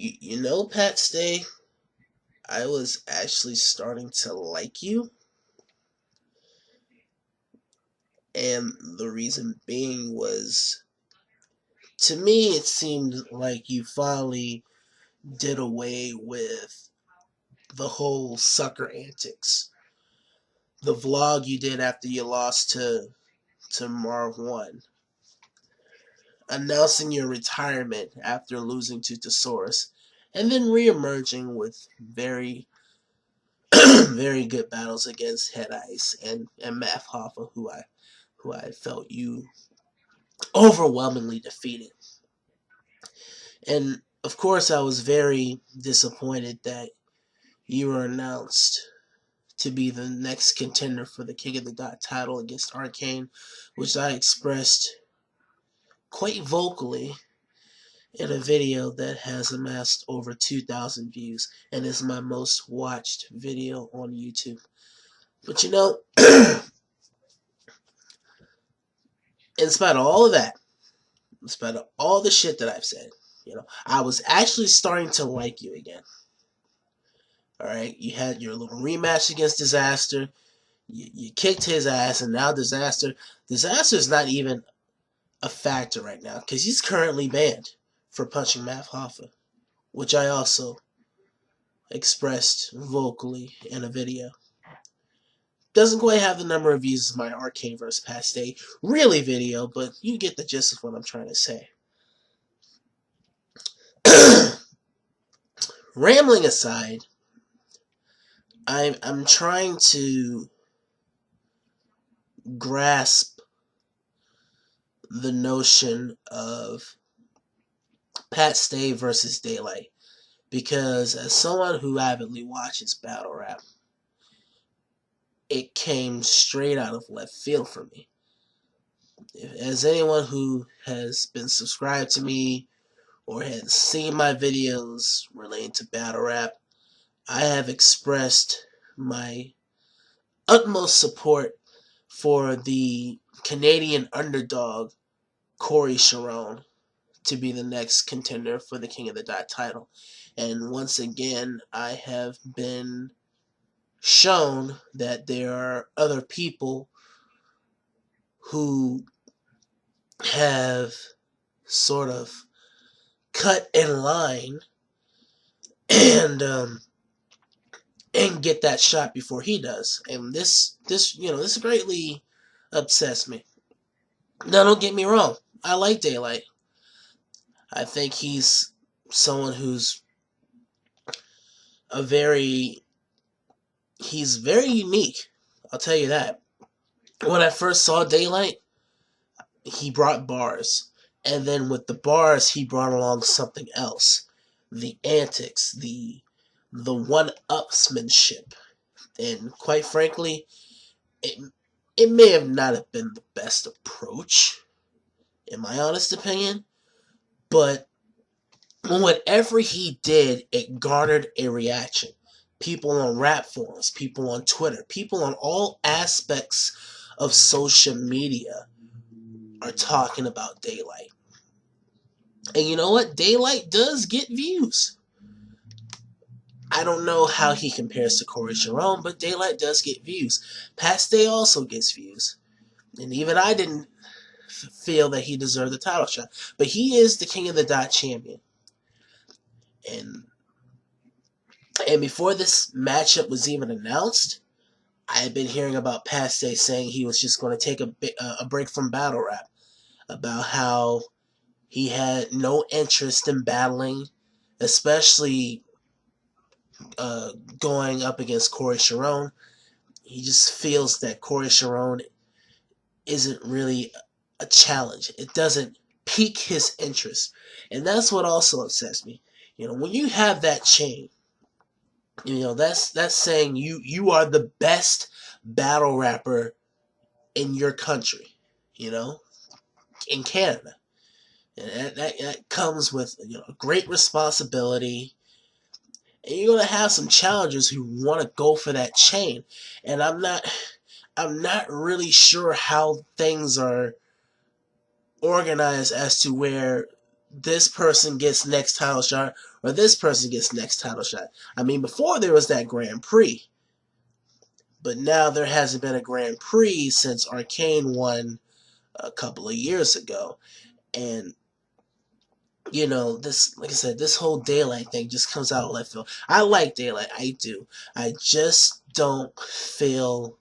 You know, Pat Stay, I was actually starting to like you, and the reason being was, to me, it seemed like you finally did away with the whole sucker antics. The vlog you did after you lost to Marv One, announcing your retirement after losing to Thesaurus, and then re-emerging with very good battles against Head Ice and Math Hoffa, who I felt you overwhelmingly defeated. And of course, I was very disappointed that you were announced to be the next contender for the King of the Dot title against Arcane, which I expressed quite vocally in a video that has amassed over 2,000 views and is my most watched video on YouTube. But in spite of all of that, in spite of all the shit that I've said, I was actually starting to like you again. Alright, you had your little rematch against Disaster. You kicked his ass, and now Disaster's not even a factor right now, because he's currently banned for punching Math Hoffa, which I also expressed vocally in a video. Doesn't quite have the number of views as my Arcane vs. Pat Stay really video, but you get the gist of what I'm trying to say. Rambling aside, I'm trying to grasp the notion of Pat Stay versus Daylight, because as someone who avidly watches battle rap, it came straight out of left field for me. As anyone who has been subscribed to me or has seen my videos relating to battle rap, I have expressed my utmost support for the Canadian underdog Corey Sharon to be the next contender for the King of the Dot title. And once again, I have been shown that there are other people who have sort of cut in line and get that shot before he does. And this greatly upsets me. Now, don't get me wrong, I like Daylight. I think he's someone who's he's very unique. I'll tell you that. When I first saw Daylight, he brought bars. And then with the bars, he brought along something else. The antics, the one-upsmanship. And quite frankly, it may have not have been the best approach, in my honest opinion, but whatever he did, it garnered a reaction. People on rap forums, people on Twitter, people on all aspects of social media are talking about Daylight. And you know what? Daylight does get views. I don't know how he compares to Corey Sharon, but Daylight does get views. Pat Stay also gets views. And even I didn't feel that he deserved the title shot. But he is the King of the Dot champion. And before this matchup was even announced, I had been hearing about Pat Stay saying he was just going to take a break from battle rap. About how he had no interest in battling, especially going up against Corey Sharon. He just feels that Corey Sharon isn't really a challenge. It doesn't pique his interest. And that's what also upsets me. When you have that chain, that's saying you are the best battle rapper in your country, in Canada. And that comes with a great responsibility. And you're going to have some challengers who want to go for that chain. And I'm not really sure how things are organized as to where this person gets next title shot or this person gets next title shot. I mean, before there was that Grand Prix, but now there hasn't been a Grand Prix since Arcane won a couple of years ago. And you know, this, like I said, this whole Daylight thing just comes out of left field. I like Daylight, I do. I just don't feel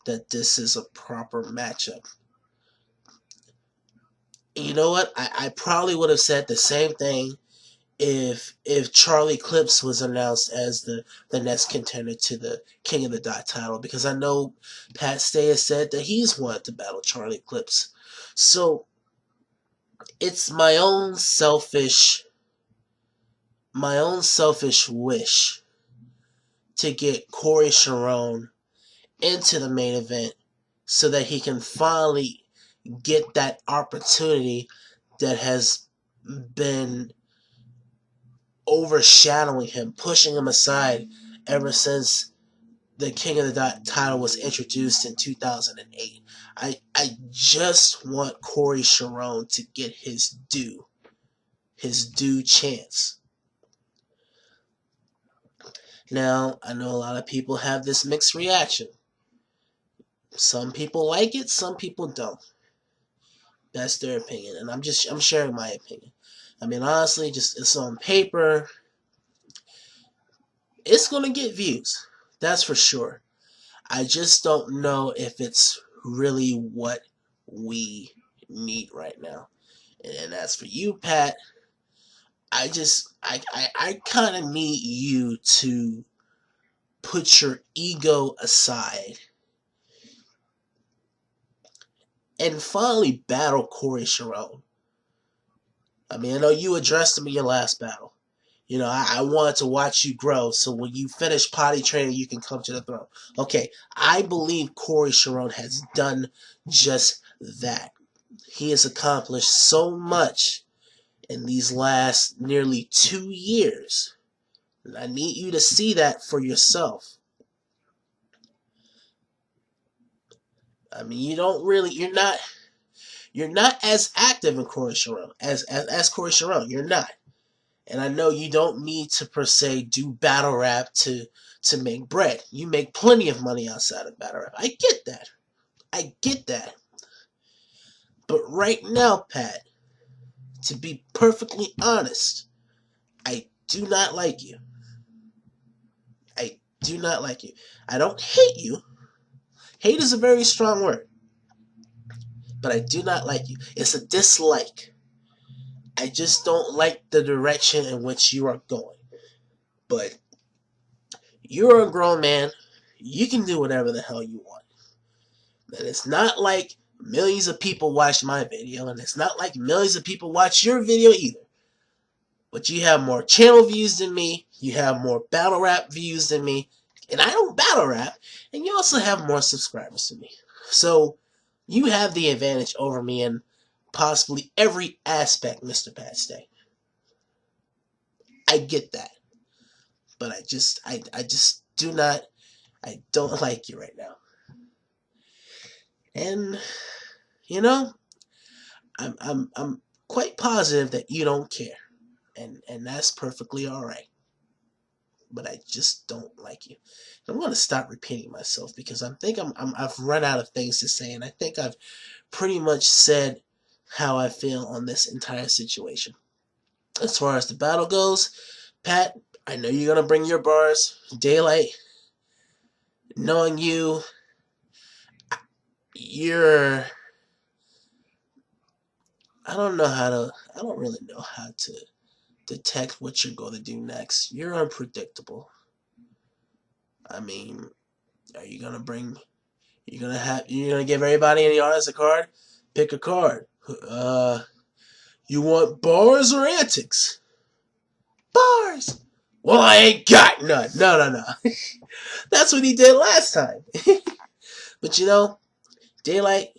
that this is a proper matchup. You know what? I probably would have said the same thing if Charlie Clips was announced as the next contender to the King of the Dot title, because I know Pat Stay has said that he's wanted to battle Charlie Clips. So it's my own selfish wish to get Corey Sharon into the main event so that he can finally get that opportunity that has been overshadowing him, pushing him aside ever since the King of the Dot title was introduced in 2008. I just want Corey Sharon to get his due chance. Now, I know a lot of people have this mixed reaction. Some people like it, some people don't. That's their opinion, and I'm sharing my opinion. I mean, honestly, just it's on paper. It's gonna get views, that's for sure. I just don't know if it's really what we need right now. And as for you, Pat, I kind of need you to put your ego aside and finally battle Corey Sharon. I mean, I know you addressed him in your last battle. You know, I wanted to watch you grow, so when you finish potty training, you can come to the throne. Okay, I believe Corey Sharon has done just that. He has accomplished so much in these last nearly 2 years. And I need you to see that for yourself. I mean, you're not as active in Corey Sharon as Corey Sharon. You're not. And I know you don't need to per se do battle rap to make bread. You make plenty of money outside of battle rap. I get that. I get that. But right now, Pat, to be perfectly honest, I do not like you. I do not like you. I don't hate you. Hate is a very strong word. But I do not like you. It's a dislike. I just don't like the direction in which you are going. But you're a grown man. You can do whatever the hell you want. And it's not like millions of people watch my video, and it's not like millions of people watch your video either. But you have more channel views than me, you have more battle rap views than me, and I don't battle rap, and you also have more subscribers than me. So, you have the advantage over me in possibly every aspect, Mr. Pat Stay. I get that. But I just don't like you right now. And, you know, I'm quite positive that you don't care. And that's perfectly alright. But I just don't like you. I'm going to stop repeating myself because I've run out of things to say, and I think I've pretty much said how I feel on this entire situation. As far as the battle goes, Pat, I know you're going to bring your bars. Daylight, knowing you're... I don't really know how to detect what you're going to do next. You're unpredictable. I mean, are you going to bring... you're going to give everybody in the audience a card? Pick a card. You want bars or antics? Bars! Well, I ain't got none. No. That's what he did last time. But you know, Daylight,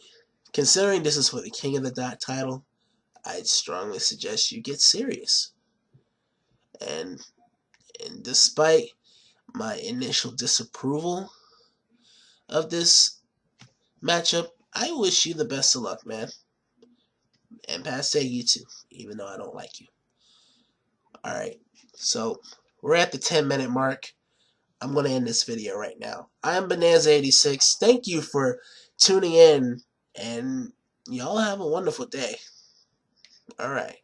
considering this is for the King of the Dot title, I'd strongly suggest you get serious. And despite my initial disapproval of this matchup, I wish you the best of luck, man. And passe you too, even though I don't like you. Alright, so we're at the 10-minute mark. I'm going to end this video right now. I am Bonanza86. Thank you for tuning in, and y'all have a wonderful day. Alright.